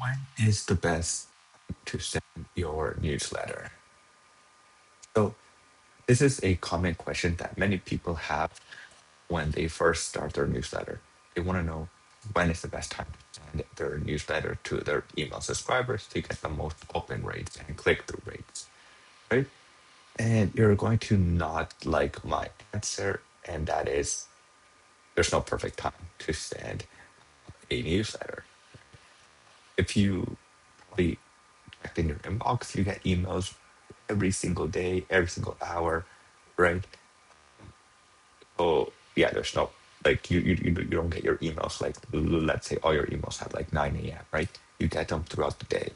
When is the best to send your newsletter? So, this is a common question that many people have when they first start their newsletter. They want to know when is the best time to send their newsletter to their email subscribers to get the most open rates and click through rates, right? And you're going to not like my answer, and that is there's no perfect time to send a newsletter. If you probably checked in your inbox, you get emails every single day, every single hour, right? So yeah, there's no like you don't get your emails like let's say all your emails have like 9 a.m. right? You get them throughout the day.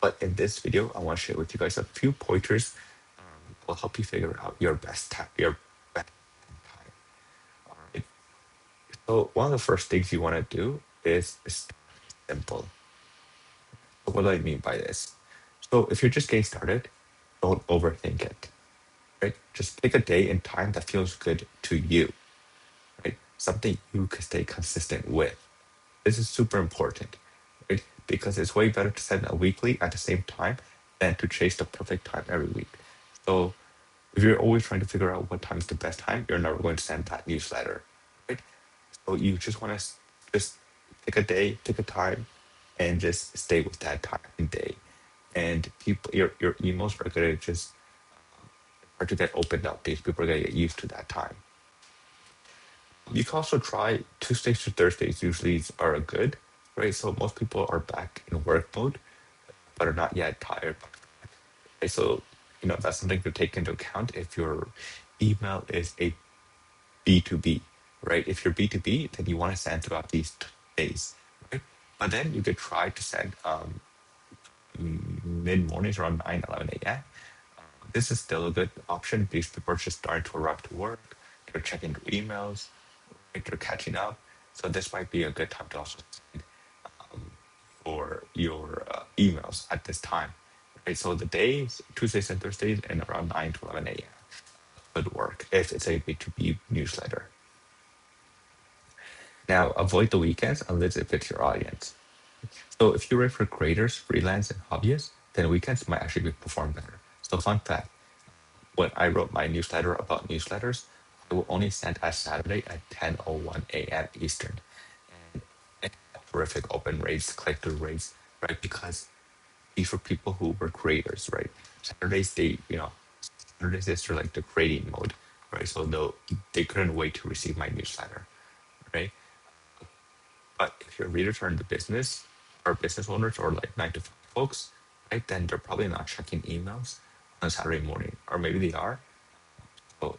But in this video, I want to share with you guys a few pointers that will help you figure out your best time, your best time. Right? So one of the first things you want to do is start simple. So what do I mean by this? So if you're just getting started, don't overthink it. Right? Just pick a day and time that feels good to you, right? Something you can stay consistent with. This is super important, right? Because it's way better to send a weekly at the same time than to chase the perfect time every week. So if you're always trying to figure out what time is the best time, you're never going to send that newsletter, right? So you just want to just pick a day, pick a time, and just stay with that time and day. And people, your emails are gonna just start to get opened up. These people are gonna get used to that time. You can also try Tuesdays to Thursdays. Usually are good, right? So most people are back in work mode, but are not yet tired. Right? So that's something to take into account if your email is a B2B, right? If you're B2B, then you want to send throughout these days, right? But then you could try to send mid mornings around 9, 11 a.m. This is still a good option because people are just starting to arrive to work. They're checking their emails, right? They're catching up. So this might be a good time to also send for your emails at this time. Right? So the days, Tuesdays and Thursdays, and around 9 to 11 a.m. could work if it's a B2B newsletter. Now, avoid the weekends unless it fits your audience. So if you write for creators, freelance, and hobbyists, then weekends might actually perform better. So fun fact, when I wrote my newsletter about newsletters, I will only send at Saturday at 10:01 a.m. Eastern. And it had terrific open rates, click-through rates, right? Because these were people who were creators, right? Saturdays, Saturdays is sort of like the creating mode, right? So they couldn't wait to receive my newsletter, right? But if your readers are in the business or business owners or like 9 to 5 folks, right, then they're probably not checking emails on a Saturday morning, or maybe they are. So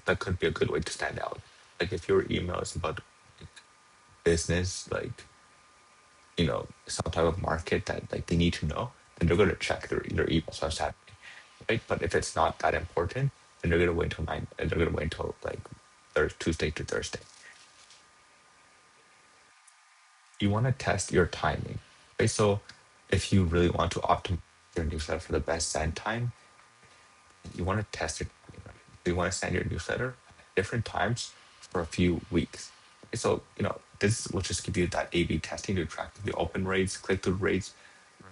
that could be a good way to stand out. Like if your email is about like, business, like some type of market that like they need to know, then they're going to check their emails on Saturday, right? But if it's not that important, then they're going to wait until 9, and they're going to wait until like Tuesday to Thursday. You want to test your timing, right? So if you really want to optimize your newsletter for the best send time, you want to test your timing, right? You want to send your newsletter at different times for a few weeks. So, this will just give you that A/B testing to track the open rates, click-through rates,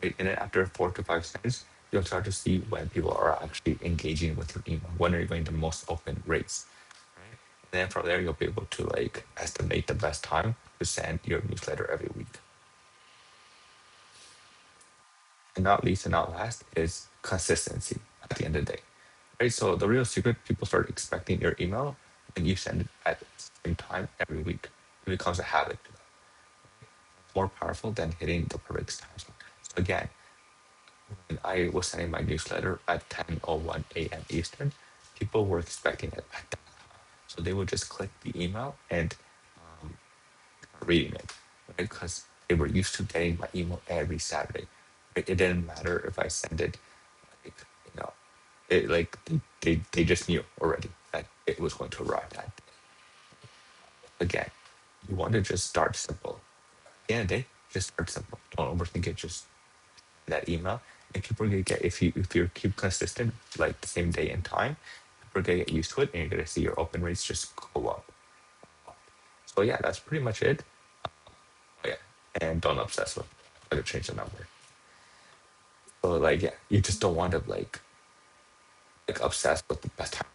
right? And then after 4 to 5 sessions, you'll start to see when people are actually engaging with your email, when are you getting the most open rates, right? And then from there, you'll be able to like estimate the best time to send your newsletter every week. And not least and not last is consistency at the end of the day. Right. So the real secret, people start expecting your email and you send it at the same time every week. It becomes a habit. More powerful than hitting the perfect time slot. So again, when I was sending my newsletter at 10:01 a.m. Eastern, people were expecting it at that time. So they would just click the email and reading it, right? Because they were used to getting my email every Saturday. Right? It didn't matter if I send it, like, you know, it like they just knew already that it was going to arrive that day. Again, you want to just start simple. At the end of the day, just start simple. Don't overthink it. Just that email, and people are gonna get if you keep consistent, like the same day and time, people are gonna get used to it, and you're gonna see your open rates just go up. So yeah, that's pretty much it. Oh, yeah, and don't obsess with it. how to change the number. So like yeah, you just don't want to like obsessed with the best time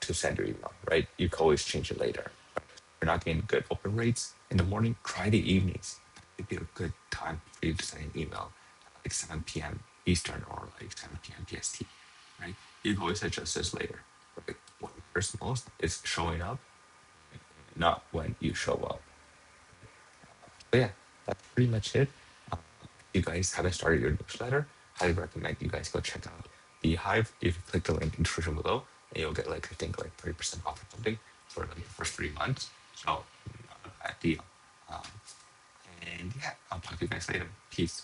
to send your email, right? You can always change it later. But if you're not getting good open rates in the morning, try the evenings. It'd be a good time for you to send an email at like 7 p.m. Eastern or like 7 p.m. PST, right? You can always adjust this later. But like, what matters most is showing up, not when you show up. But yeah, that's pretty much it. If you guys haven't started your newsletter, highly recommend you guys go check out Beehive. If you click the link in the description below, and you'll get like I think like 30% off or something for like the first 3 months. So not a bad deal. Um, and yeah, I'll talk to you guys later. Peace.